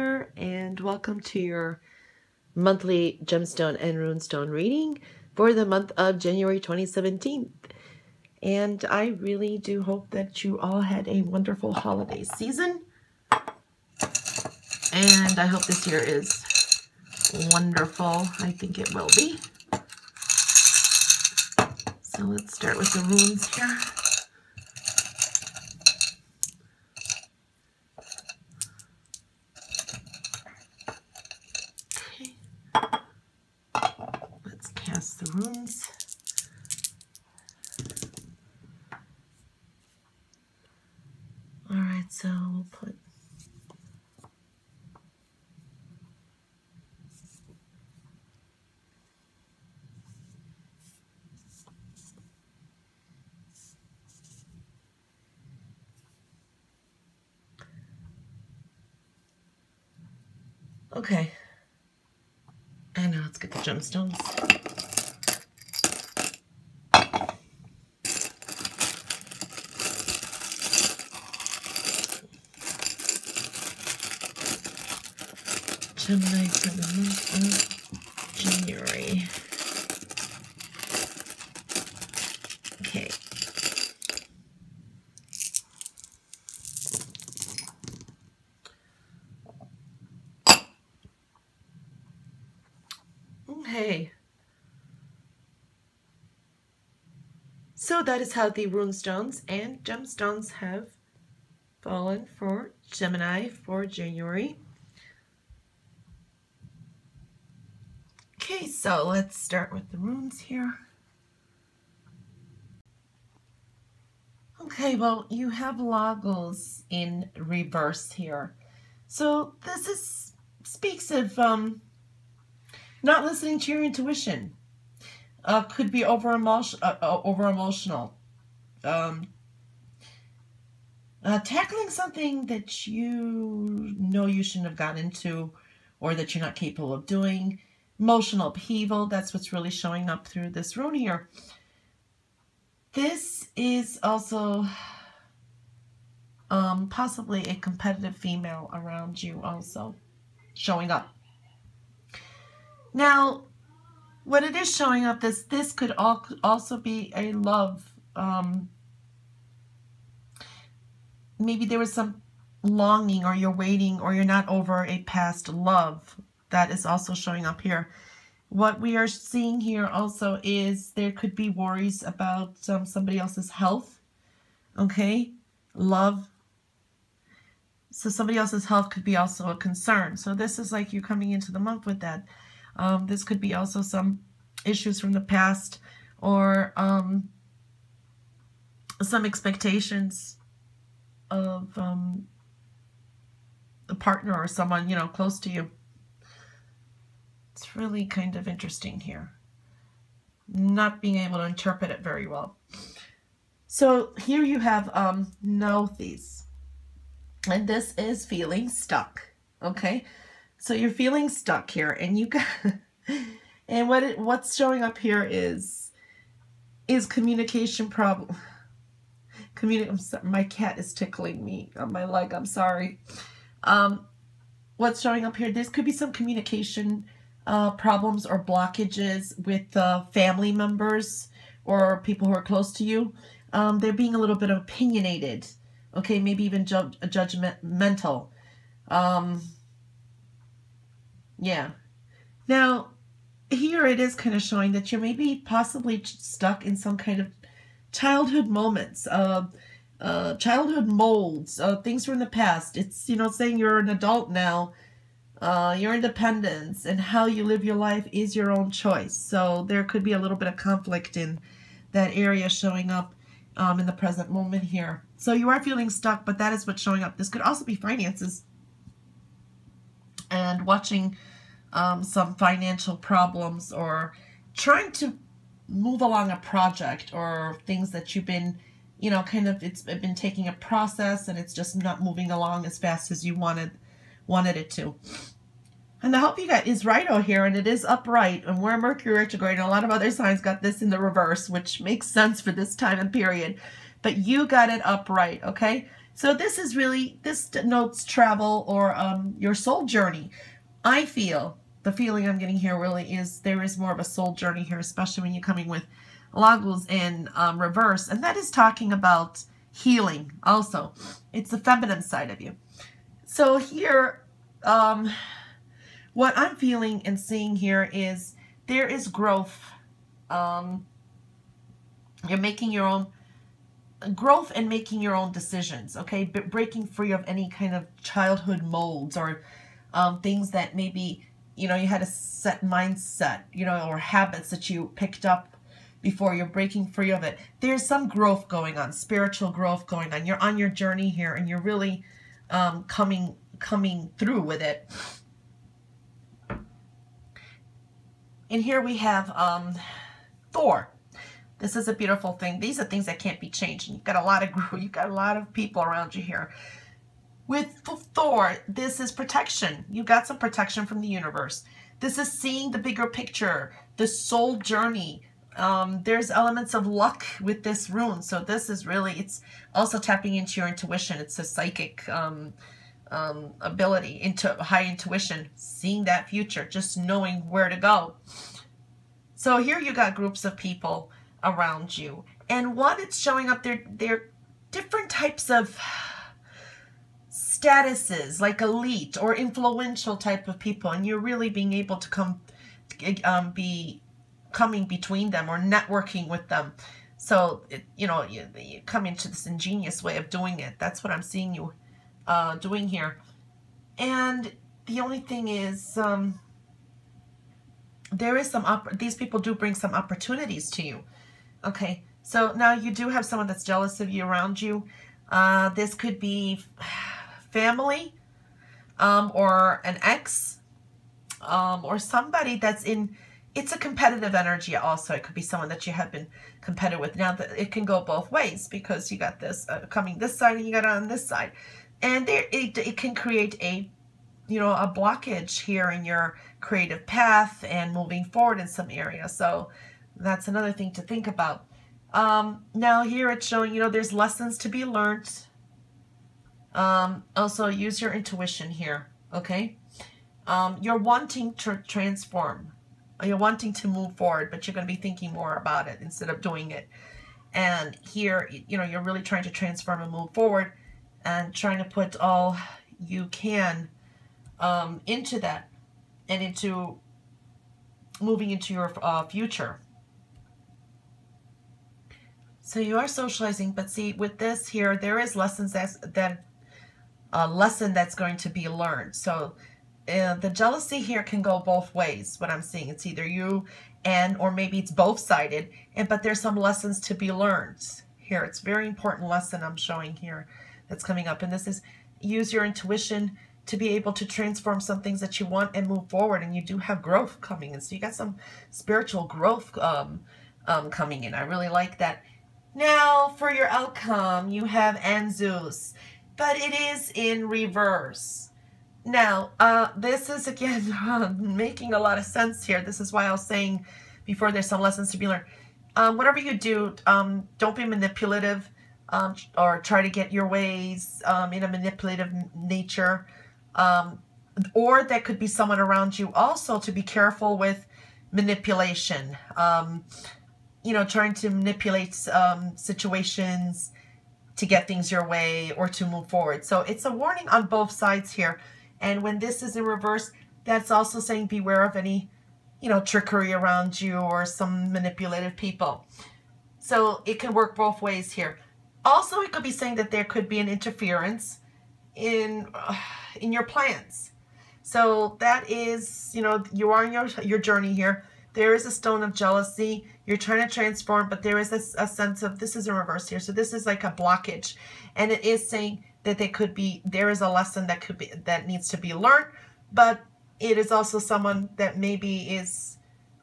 here, and welcome to your monthly gemstone and runestone reading for the month of January 2017. And I really do hope that you all had a wonderful holiday season, and I hope this year is wonderful. I think it will be. So let's start with the runes here. Let's cast the runes. All right, so we'll put okay. And now let's get the gemstones. Gemini for the month of January. Okay. Okay. So that is how the runestones and gemstones have fallen for Gemini for January. Okay, so let's start with the runes here. Okay, well, you have Lagos in reverse here. So this speaks of not listening to your intuition. Could be over emotional. Tackling something that you know you shouldn't have gotten into, or that you're not capable of doing. Emotional upheaval, that's what's really showing up through this rune here. This is also possibly a competitive female around you also showing up. Now, what it is showing up, this could also be a love. Maybe there was some longing, or you're waiting, or you're not over a past love. That is also showing up here. What we are seeing here also is there could be worries about somebody else's health. Okay, love. So somebody else's health could be also a concern. So this is like you coming into the month with that. This could be also some issues from the past, or some expectations of a partner or someone, you know, close to you. It's really kind of interesting here. Not being able to interpret it very well. So here you have Nothis. And this is feeling stuck. Okay? So you're feeling stuck here, and you got and what's showing up here is communication problem. My cat is tickling me on my leg. I'm sorry. What's showing up here? This could be some communication problems or blockages with family members or people who are close to you. They're being a little bit opinionated. Okay, maybe even judgmental. Yeah. Now, here it is kind of showing that you're maybe possibly stuck in some kind of childhood moments, childhood molds, things from the past. It's, you know, saying you're an adult now, your independence and how you live your life is your own choice. So there could be a little bit of conflict in that area showing up in the present moment here. So you are feeling stuck, but that is what's showing up. This could also be finances, and watching some financial problems, or trying to move along a project, or things that you've been, you know, kind of, it's been taking a process and it's just not moving along as fast as you wanted it to. And I hope you got is right out here, and it is upright, and we're Mercury retrograde, and a lot of other signs got this in the reverse, which makes sense for this time and period. But you got it upright, okay? So this is really, this denotes travel or your soul journey. I feel, the feeling I'm getting here really is there is more of a soul journey here, especially when you're coming with Lagos in reverse. And that is talking about healing also. It's the feminine side of you. So here, what I'm feeling and seeing here is there is growth. You're making your own growth and making your own decisions, okay? But breaking free of any kind of childhood molds or things that maybe, you know, you had a set mindset, you know, or habits that you picked up before. You're breaking free of it. There's some growth going on, spiritual growth going on. You're on your journey here and you're really coming through with it. And here we have Thor. This is a beautiful thing. These are things that can't be changed. You've got a lot of people around you here. With Thor, this is protection. You got some protection from the universe. This is seeing the bigger picture, the soul journey. There's elements of luck with this rune. So this is really, it's also tapping into your intuition. It's a psychic ability, into high intuition, seeing that future, just knowing where to go. So here you got groups of people around you, and what it's showing up, they're different types of statuses, like elite or influential type of people, and you're really being able to be coming between them or networking with them. So you know, you come into this ingenious way of doing it. That's what I'm seeing you doing here. And the only thing is, there is these people do bring some opportunities to you. Okay, so now you do have someone that's jealous of you around you. This could be family, or an ex, or somebody that's in, it's a competitive energy also. It could be someone that you have been competitive with. Now, it can go both ways, because you got this coming this side and you got it on this side. And it can create a, you know, a blockage here in your creative path and moving forward in some area. So that's another thing to think about. Now here it's showing, you know, there's lessons to be learned. Also use your intuition here, okay? You're wanting to transform. You're wanting to move forward, but you're going to be thinking more about it instead of doing it. And here, you know, you're really trying to transform and move forward and trying to put all you can into that and into moving into your future. So you are socializing, but see, with this here, there is lessons lesson that's going to be learned. So the jealousy here can go both ways. What I'm seeing, it's either you or maybe it's both sided. But there's some lessons to be learned here. It's a very important lesson I'm showing here that's coming up. And this is, use your intuition to be able to transform some things that you want and move forward. And you do have growth coming in. So you got some spiritual growth coming in. I really like that. Now, for your outcome, you have Anzus, but it is in reverse. Now, this is, again, making a lot of sense here. This is why I was saying before, there's some lessons to be learned. Whatever you do, don't be manipulative or try to get your ways in a manipulative nature. Or that could be someone around you also, to be careful with manipulation. You know, trying to manipulate situations to get things your way or to move forward. So it's a warning on both sides here. And when this is in reverse, that's also saying beware of any, you know, trickery around you or some manipulative people. So it can work both ways here. Also, it could be saying that there could be an interference in your plans. So that is, you know, you are on your journey here. There is a stone of jealousy. You're trying to transform, but there is a sense of, this is in reverse here. So this is like a blockage. And it is saying that there is a lesson that needs to be learned, but it is also someone that maybe is,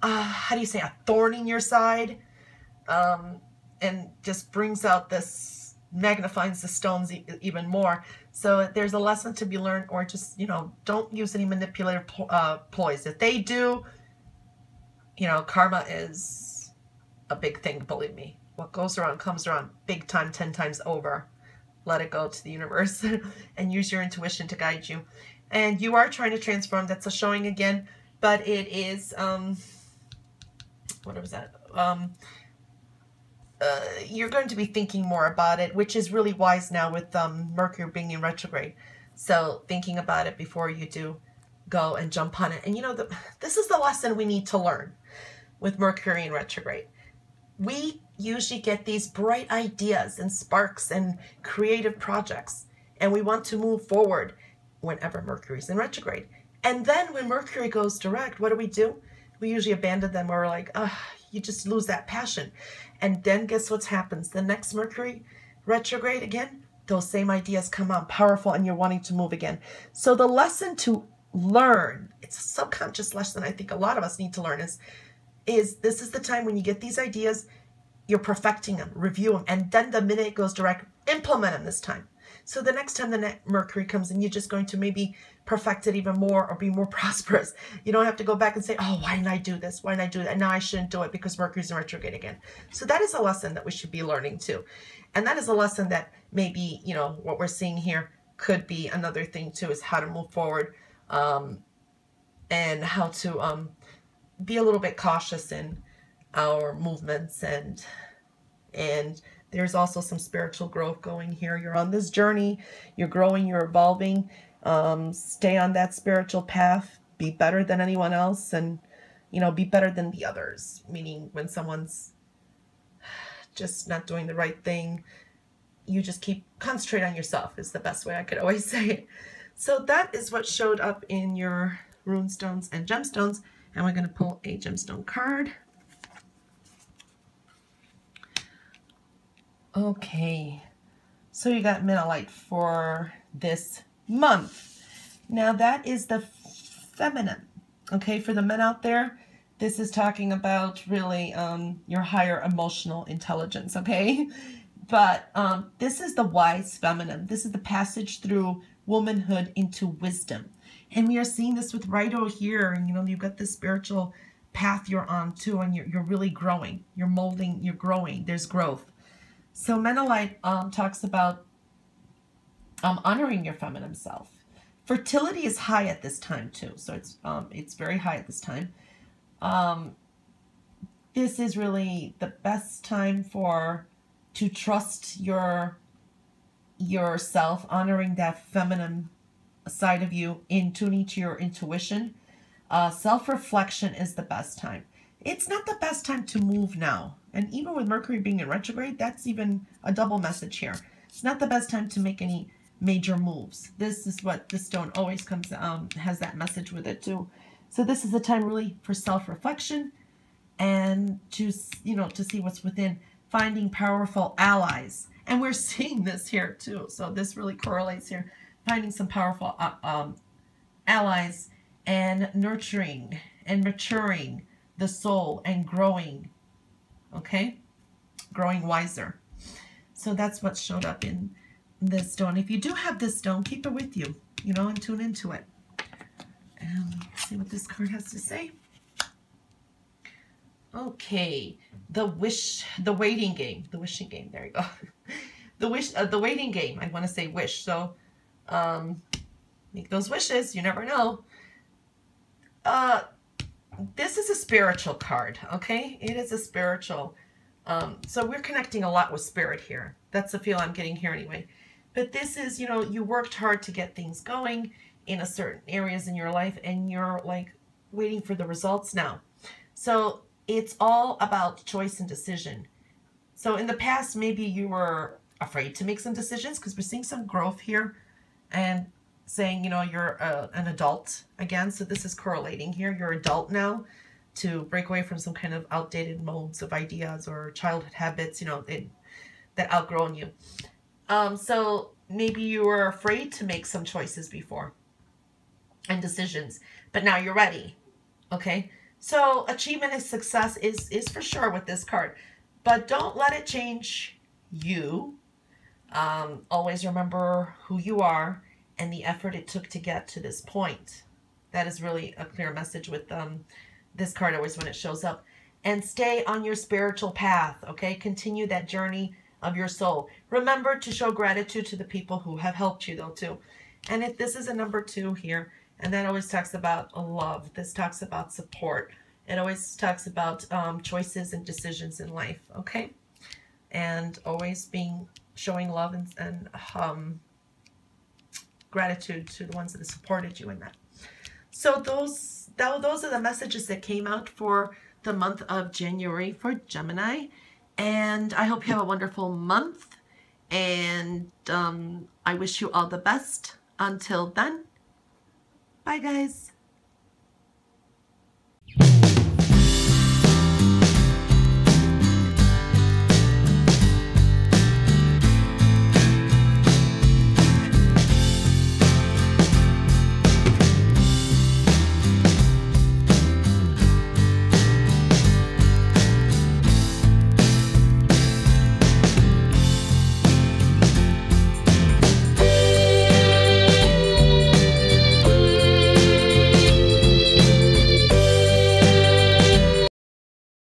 how do you say, a thorn in your side, and just brings out this, magnifies the stones even more. So there's a lesson to be learned, or just, you know, don't use any manipulative ploys. If they do, you know, karma is a big thing, believe me. What goes around comes around, big time, 10 times over. let it go to the universe and use your intuition to guide you. And you are trying to transform. That's a showing again, but it is, what was that? You're going to be thinking more about it, which is really wise now with Mercury being in retrograde. So thinking about it before you do go and jump on it. And you know, this is the lesson we need to learn with Mercury in retrograde. We usually get these bright ideas and sparks and creative projects, and we want to move forward whenever Mercury's in retrograde. And then when Mercury goes direct, what do? We usually abandon them, or like, you just lose that passion. And then guess what happens? The next Mercury retrograde again, those same ideas come on powerful, and you're wanting to move again. So the lesson to learn, it's a subconscious lesson I think a lot of us need to learn, is this is the time when you get these ideas, you're perfecting them, review them, and then the minute it goes direct, implement them this time. So the next time the next Mercury comes in, you're just going to maybe perfect it even more or be more prosperous. You don't have to go back and say, oh, why didn't I do this? Why didn't I do that? And now I shouldn't do it because Mercury's in retrograde again. So that is a lesson that we should be learning too. And that is a lesson that maybe, you know, what we're seeing here could be another thing too, is how to move forward and how to be a little bit cautious in our movements. And there's also some spiritual growth going here. You're on this journey, you're growing, you're evolving. Stay on that spiritual path, be better than anyone else, and, you know, be better than the others. Meaning when someone's just not doing the right thing, you just concentrate on yourself is the best way I could always say it. So that is what showed up in your rune stones and gemstones. And we're going to pull a gemstone card. Okay, so you got Menelite for this month. Now that is the feminine. Okay, for the men out there, this is talking about really your higher emotional intelligence, okay? But this is the wise feminine. This is the passage through womanhood into wisdom. And we are seeing this with Rido here. And, you know, you've got this spiritual path you're on too, and you're really growing. You're molding, you're growing. There's growth. So Menelite talks about honoring your feminine self. Fertility is high at this time too. So it's very high at this time. This is really the best time to trust yourself, honoring that feminine side of you, in tuning to your intuition. Self-reflection is the best time. It's not the best time to move now. And even with Mercury being in retrograde, that's even a double message here. It's not the best time to make any major moves. This is what this stone always comes, has that message with it too. So this is the time really for self-reflection and to, you know, to see what's within, finding powerful allies. And we're seeing this here too. So this really correlates here. Finding some powerful allies and nurturing and maturing the soul and growing, okay? Growing wiser. So that's what showed up in this stone. If you do have this stone, keep it with you, you know, and tune into it. And let's see what this card has to say. Okay, the waiting game, the wishing game, there you go. The waiting game, I want to say wish. So make those wishes, you never know. This is a spiritual card, okay? It is a spiritual. So we're connecting a lot with spirit here. That's the feel I'm getting here anyway. But this is, you know, you worked hard to get things going in a certain areas in your life, and you're like waiting for the results now. So it's all about choice and decision. So in the past, maybe you were afraid to make some decisions because we're seeing some growth here and saying, you know, you're an adult again. So this is correlating here. You're adult now, to break away from some kind of outdated modes of ideas or childhood habits, you know, that outgrown you. So maybe you were afraid to make some choices before and decisions, but now you're ready. Okay. So achievement and success is for sure with this card, but don't let it change you. Always remember who you are and the effort it took to get to this point. That is really a clear message with this card always when it shows up. And stay on your spiritual path, okay? Continue that journey of your soul. Remember to show gratitude to the people who have helped you though too. And if this is a number 2 here, and that always talks about love. This talks about support. It always talks about choices and decisions in life, okay? And always showing love and gratitude to the ones that have supported you in that. So those are the messages that came out for the month of January for Gemini. And I hope you have a wonderful month. And I wish you all the best. Until then, bye guys.